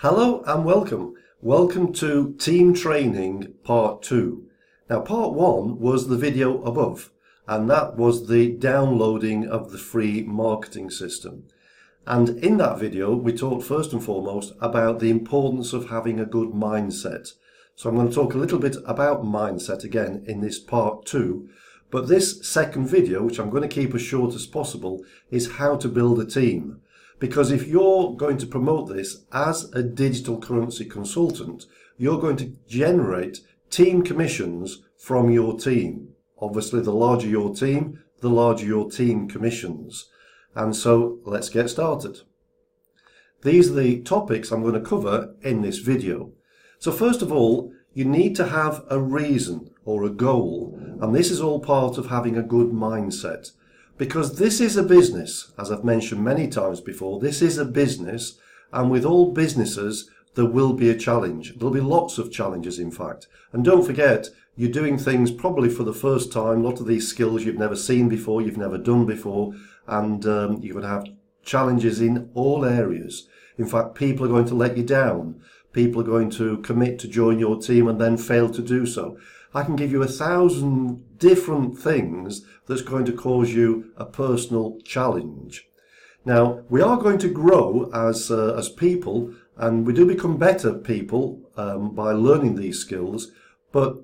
Hello and welcome. Welcome to Team Training Part 2. Now Part 1 was the video above, and that was the downloading of the free marketing system. And in that video we talked first and foremost about the importance of having a good mindset. So I'm going to talk a little bit about mindset again in this Part 2. But this second video, which I'm going to keep as short as possible, is how to build a team. Because if you're going to promote this as a digital currency consultant, you're going to generate team commissions from your team. Obviously, the larger your team, the larger your team commissions. And so let's get started. These are the topics I'm going to cover in this video. So first of all, you need to have a reason or a goal. And this is all part of having a good mindset. Because this is a business, as I've mentioned many times before, this is a business, and with all businesses, there will be a challenge. There'll be lots of challenges, in fact. And don't forget, you're doing things probably for the first time, a lot of these skills you've never seen before, you've never done before, and you're going to have challenges in all areas. In fact, people are going to let you down. People are going to commit to join your team and then fail to do so. I can give you 1,000 different things that's going to cause you a personal challenge. Now, we are going to grow as people, and we do become better people by learning these skills, but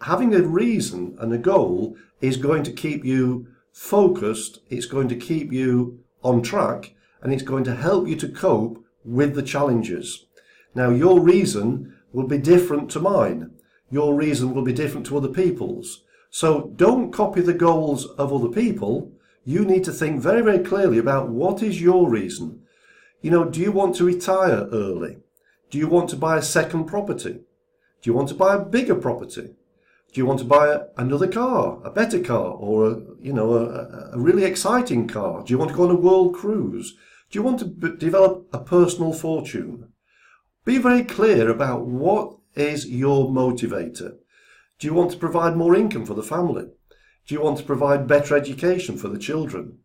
having a reason and a goal is going to keep you focused, it's going to keep you on track, and it's going to help you to cope with the challenges. Now, your reason will be different to mine. Your reason will be different to other people's. So don't copy the goals of other people. You need to think very, very clearly about what is your reason. You know, do you want to retire early? Do you want to buy a second property? Do you want to buy a bigger property? Do you want to buy another car, a better car, or a really exciting car? Do you want to go on a world cruise? Do you want to develop a personal fortune? Be very clear about what is your motivator. Do you want to provide more income for the family? Do you want to provide better education for the children?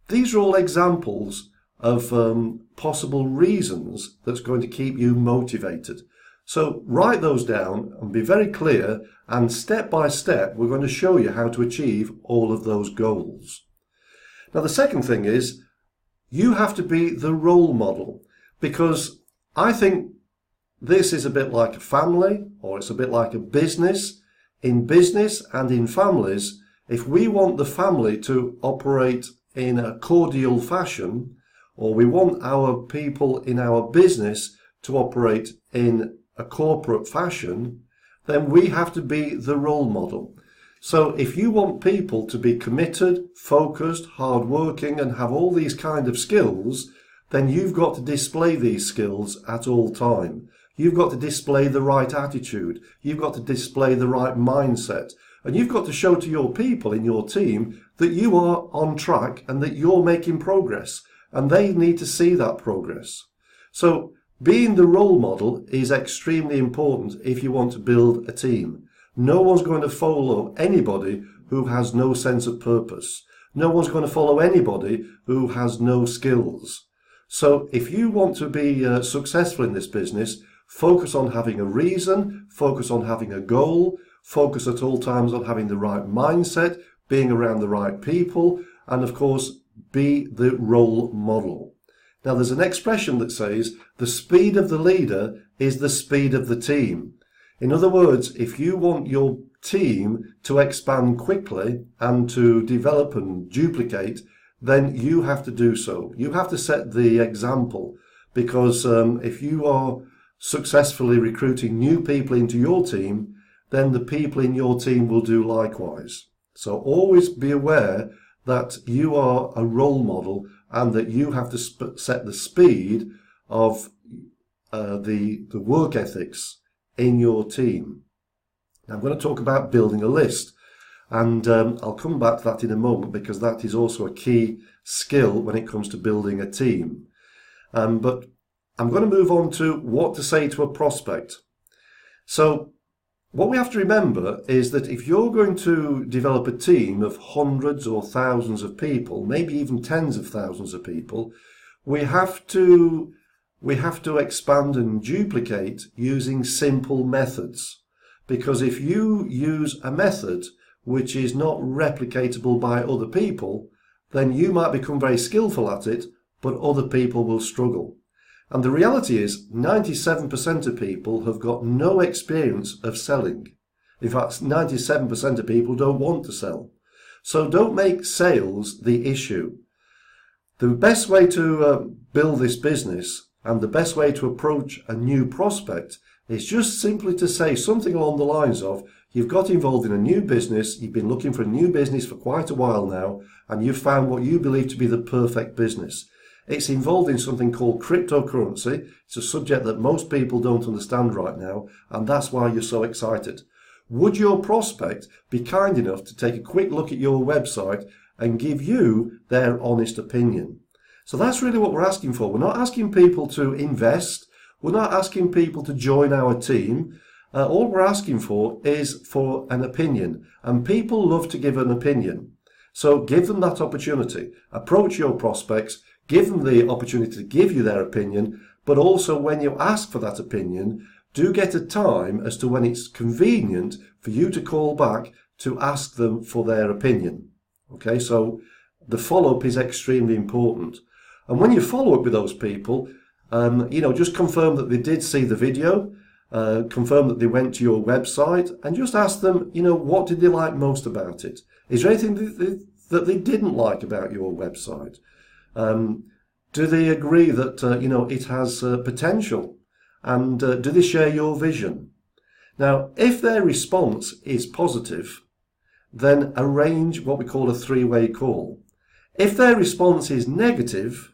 These are all examples of possible reasons that's going to keep you motivated. So write those down and be very clear, and step by step we're going to show you how to achieve all of those goals. Now the second thing is you have to be the role model, because I think this is a bit like a family, or it's a bit like a business. In business and in families, if we want the family to operate in a cordial fashion, or we want our people in our business to operate in a corporate fashion, then we have to be the role model. So if you want people to be committed, focused, hardworking, and have all these kind of skills, then you've got to display these skills at all time. You've got to display the right attitude. You've got to display the right mindset. And you've got to show to your people in your team that you are on track and that you're making progress. And they need to see that progress. So being the role model is extremely important if you want to build a team. No one's going to follow anybody who has no sense of purpose. No one's going to follow anybody who has no skills. So if you want to be successful in this business, focus on having a reason, focus on having a goal, focus at all times on having the right mindset, being around the right people, and of course, be the role model. Now, there's an expression that says, the speed of the leader is the speed of the team. In other words, if you want your team to expand quickly and to develop and duplicate, then you have to do so. You have to set the example, because if you are successfully recruiting new people into your team, then the people in your team will do likewise. So always be aware that you are a role model and that you have to set the speed of the work ethics in your team. Now I'm going to talk about building a list, and I'll come back to that in a moment, because that is also a key skill when it comes to building a team. But I'm going to move on to what to say to a prospect. So what we have to remember is that if you're going to develop a team of hundreds or thousands of people, maybe even tens of thousands of people, we have to we have to expand and duplicate using simple methods. Because if you use a method which is not replicatable by other people, then you might become very skillful at it, but other people will struggle. And the reality is 97% of people have got no experience of selling. In fact, 97% of people don't want to sell. So don't make sales the issue. The best way to build this business and the best way to approach a new prospect is just simply to say something along the lines of, you've got involved in a new business, you've been looking for a new business for quite a while now, and you've found what you believe to be the perfect business. It's involved in something called cryptocurrency. It's a subject that most people don't understand right now, and that's why you're so excited. Would your prospect be kind enough to take a quick look at your website and give you their honest opinion? So that's really what we're asking for. We're not asking people to invest. We're not asking people to join our team. All we're asking for is for an opinion. And people love to give an opinion. So give them that opportunity. Approach your prospects. Give them the opportunity to give you their opinion. But also when you ask for that opinion, do get a time as to when it's convenient for you to call back to ask them for their opinion. Okay, so the follow-up is extremely important. And when you follow up with those people, just confirm that they did see the video, confirm that they went to your website, and just ask them, what did they like most about it? Is there anything that they didn't like about your website? Do they agree that, it has potential? And do they share your vision? Now, if their response is positive, then arrange what we call a three-way call. If their response is negative,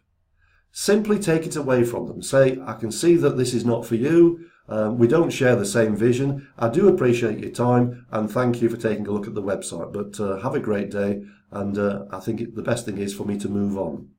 simply take it away from them. Say, I can see that this is not for you. We don't share the same vision. I do appreciate your time and thank you for taking a look at the website. But have a great day. And I think the best thing is for me to move on.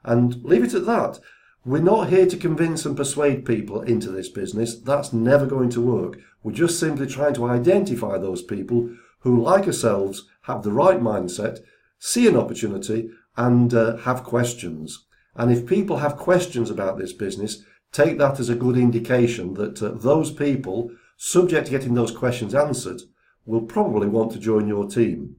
And leave it at that. We're not here to convince and persuade people into this business. That's never going to work. We're just simply trying to identify those people who, like ourselves, have the right mindset, see an opportunity and have questions. And if people have questions about this business, take that as a good indication that those people, subject to getting those questions answered, will probably want to join your team.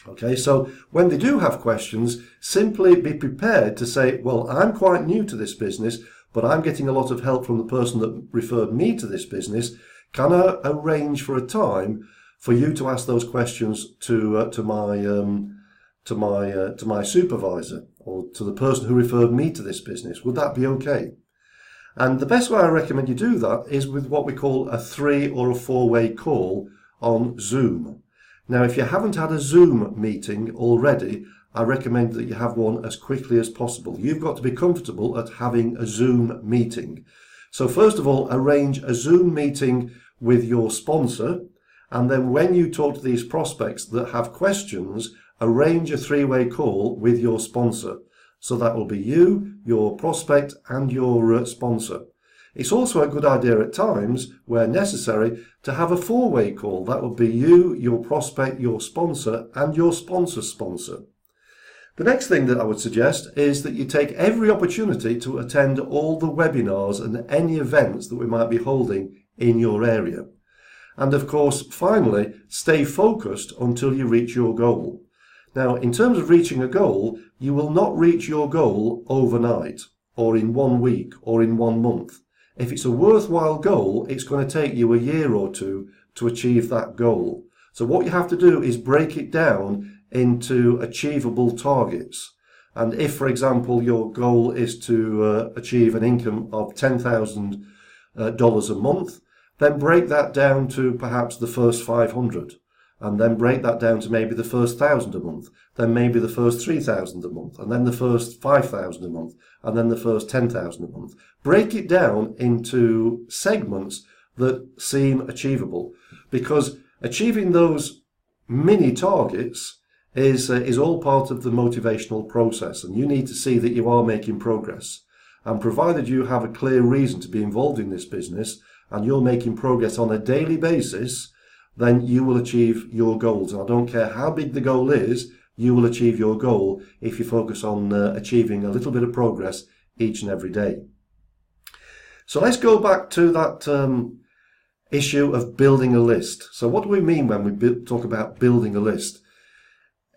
Okay, so when they do have questions, simply be prepared to say, well, I'm quite new to this business, but I'm getting a lot of help from the person that referred me to this business. Can I arrange for a time for you to ask those questions to my supervisor or to the person who referred me to this business? Would that be okay? And the best way I recommend you do that is with what we call a 3 or a 4-way call on Zoom. Now, if you haven't had a Zoom meeting already, I recommend that you have one as quickly as possible. You've got to be comfortable at having a Zoom meeting. So first of all, arrange a Zoom meeting with your sponsor. And then when you talk to these prospects that have questions, arrange a 3-way call with your sponsor. So that will be you, your prospect, and your sponsor. It's also a good idea at times, where necessary, to have a 4-way call. That will be you, your prospect, your sponsor, and your sponsor's sponsor. The next thing that I would suggest is that you take every opportunity to attend all the webinars and any events that we might be holding in your area. And of course, finally, stay focused until you reach your goal. Now, in terms of reaching a goal, you will not reach your goal overnight, or in 1 week, or in 1 month. If it's a worthwhile goal, it's going to take you a year or two to achieve that goal. So what you have to do is break it down into achievable targets. And if, for example, your goal is to achieve an income of $10,000 a month, then break that down to perhaps the first 500. And then break that down to maybe the first 1,000 a month, then maybe the first 3,000 a month, and then the first 5,000 a month, and then the first 10,000 a month. Break it down into segments that seem achievable, because achieving those mini targets is all part of the motivational process, and you need to see that you are making progress. And provided you have a clear reason to be involved in this business, and you're making progress on a daily basis, then you will achieve your goals. And I don't care how big the goal is, you will achieve your goal if you focus on achieving a little bit of progress each and every day. So let's go back to that issue of building a list. So what do we mean when we talk about building a list?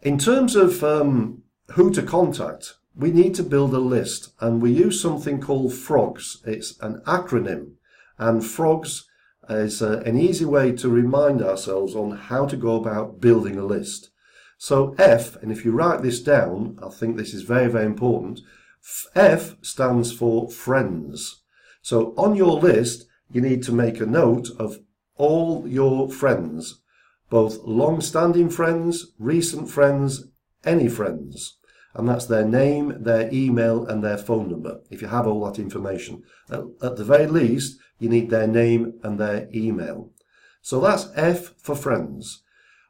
In terms of who to contact, we need to build a list, and we use something called FROGS. It's an acronym, and FROGS is an easy way to remind ourselves on how to go about building a list. So F, and if you write this down, I think this is very, very important. F stands for friends. So on your list, you need to make a note of all your friends, both long-standing friends, recent friends, any friends. And that's their name, their email, and their phone number, if you have all that information. At the very least, you need their name and their email. So that's F for friends.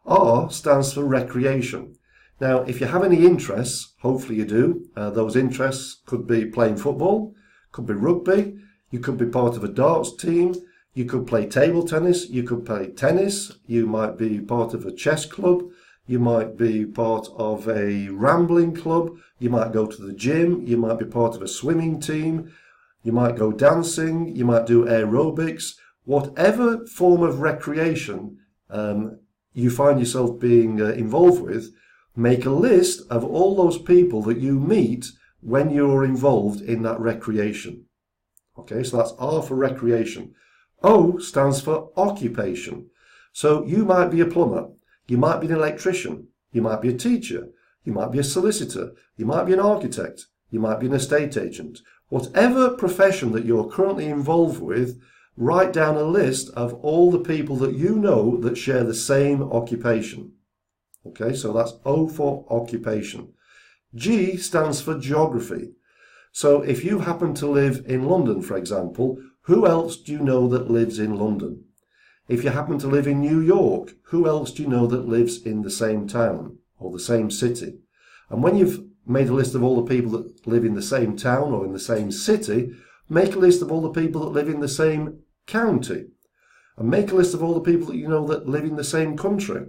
R stands for recreation. Now, if you have any interests, hopefully you do, those interests could be playing football, could be rugby, you could be part of a darts team, you could play table tennis, you could play tennis, you might be part of a chess club, you might be part of a rambling club, you might go to the gym, you might be part of a swimming team, you might go dancing, you might do aerobics. Whatever form of recreation you find yourself being involved with, make a list of all those people that you meet when you're involved in that recreation. Okay, so that's R for recreation. O stands for occupation. So you might be a plumber, you might be an electrician, you might be a teacher, you might be a solicitor, you might be an architect, you might be an estate agent. Whatever profession that you're currently involved with, write down a list of all the people that you know that share the same occupation. Okay, so that's O for occupation. G stands for geography. So if you happen to live in London, for example, who else do you know that lives in London? If you happen to live in New York, who else do you know that lives in the same town or the same city? And when you've made a list of all the people that live in the same town or in the same city, make a list of all the people that live in the same county. And make a list of all the people that you know that live in the same country.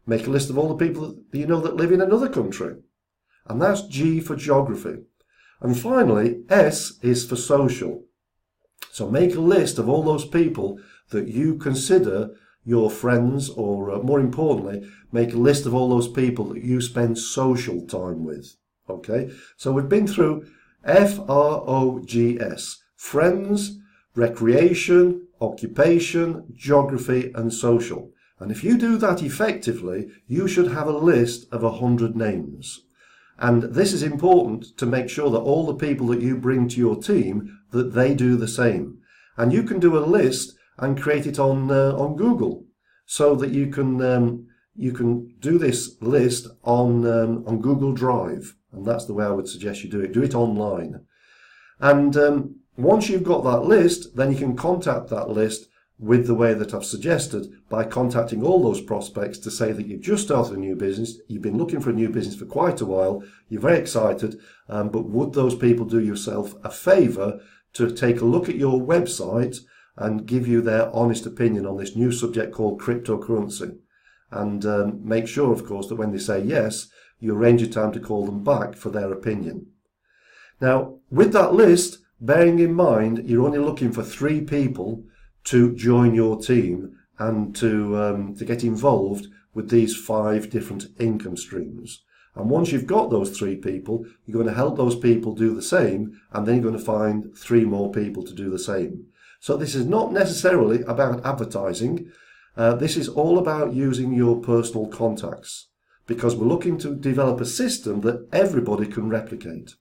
Make a list of all the people that you know that live in another country. And that's G for geography. And finally, S is for social. So make a list of all those people that you consider your friends, or more importantly, make a list of all those people that you spend social time with. Okay, so we've been through FROGS, friends, recreation, occupation, geography, and social. And if you do that effectively, you should have a list of 100 names. And this is important to make sure that all the people that you bring to your team, that they do the same. And you can do a list and create it on Google, so that you can do this list on Google Drive, and that's the way I would suggest you do it. Do it online, and once you've got that list, then you can contact that list with the way that I've suggested, by contacting all those prospects to say that you've just started a new business, you've been looking for a new business for quite a while, you're very excited, but would those people do yourself a favour to take a look at your website and give you their honest opinion on this new subject called cryptocurrency. And make sure, of course, that when they say yes, you arrange a time to call them back for their opinion. Now, with that list, bearing in mind you're only looking for 3 people to join your team and to get involved with these 5 different income streams. And once you've got those 3 people, you're going to help those people do the same, and then you're going to find 3 more people to do the same. So this is not necessarily about advertising. This is all about using your personal contacts, because we're looking to develop a system that everybody can replicate.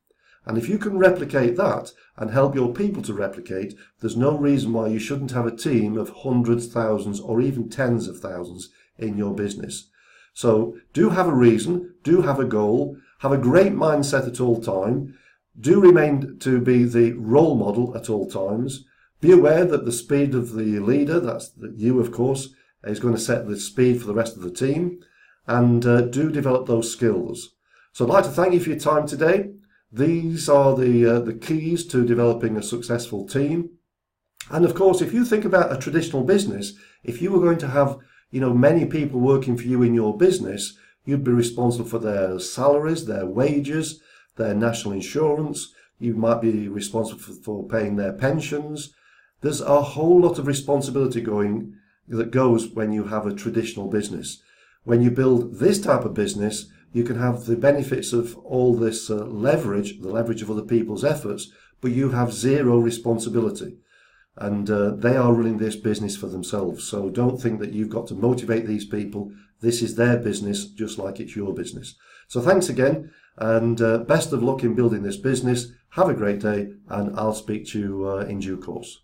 And if you can replicate that and help your people to replicate, there's no reason why you shouldn't have a team of hundreds, thousands, or even tens of thousands in your business. So do have a reason, do have a goal, have a great mindset at all time, do remain to be the role model at all times. Be aware that the speed of the leader, that's you of course, is going to set the speed for the rest of the team, and do develop those skills. So I'd like to thank you for your time today. These are the keys to developing a successful team. And of course, if you think about a traditional business, if you were going to have many people working for you in your business, you'd be responsible for their salaries, their wages, their national insurance. You might be responsible for paying their pensions. There's a whole lot of responsibility that goes when you have a traditional business. When you build this type of business, you can have the benefits of all this leverage, the leverage of other people's efforts, but you have zero responsibility. And they are running this business for themselves. So don't think that you've got to motivate these people. This is their business, just like it's your business. So thanks again, and best of luck in building this business. Have a great day, and I'll speak to you in due course.